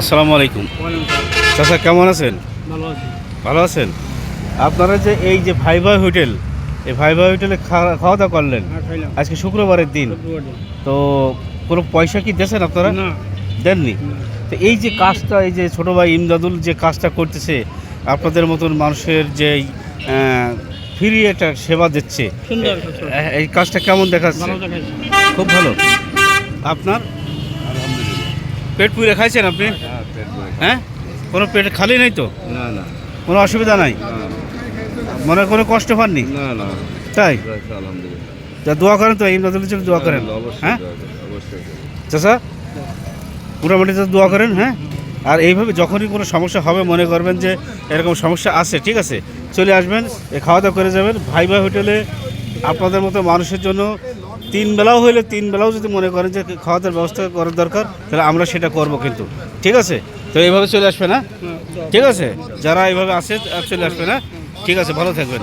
আসসালামু আলাইকুম। চাচা কেমন আছেন? ভালো আছি। ভালো আছেন? আপনারা যে এই যে ভাইভা হোটেল, এই ভাইভা হোটেলে খাওয়া দাওয়া করলেন খাইলাম। আজকে শুক্রবারের দিন, তো কোনো পয়সা কি দিয়েছেন আপনারা? না, দেননি? না। তো এই যে কাজটা, এই যে ছোটো ভাই ইমদাদুল যে কাজটা করতেছে, আপনাদের মতন মানুষের যে ফ্রি একটা সেবা দিচ্ছে, সুন্দর। এই কাজটা কেমন দেখাচ্ছে? ভালো দেখাইছে। খুব ভালো। আপনার পেট পুরে খাইছেন আপনি? হ্যাঁ, কোনো পেট খালি নেই তো? না না কোনো অসুবিধা নাই? মনে কোনো কষ্ট পাননি? না না তাই? আলহামদুলিল্লাহ। তা দোয়া করেন তো, ইমদাদুলের জন্য দোয়া করেন। হ্যাঁ অবশ্যই চাচা, মোটামুটি তো দোয়া করেন। হ্যাঁ, আর এইভাবে যখনই কোনো সমস্যা হবে, মনে করবেন যে এরকম সমস্যা আছে, ঠিক আছে, চলে আসবেন, খাওয়া দাওয়া করে যাবেন ভাইভা হোটেলে। আপনাদের মতো মানুষের জন্য তিন বেলাও হইলে তিন বেলাও যদি মনে করেন যে খাওয়া দাওয়ার ব্যবস্থা করার দরকার, তাহলে আমরা সেটা করব কিন্তু, ঠিক আছে? তো এইভাবে চলে আসবে না, ঠিক আছে? যারা এইভাবে আসে চলে আসবে না, ঠিক আছে? ভালো থাকবেন।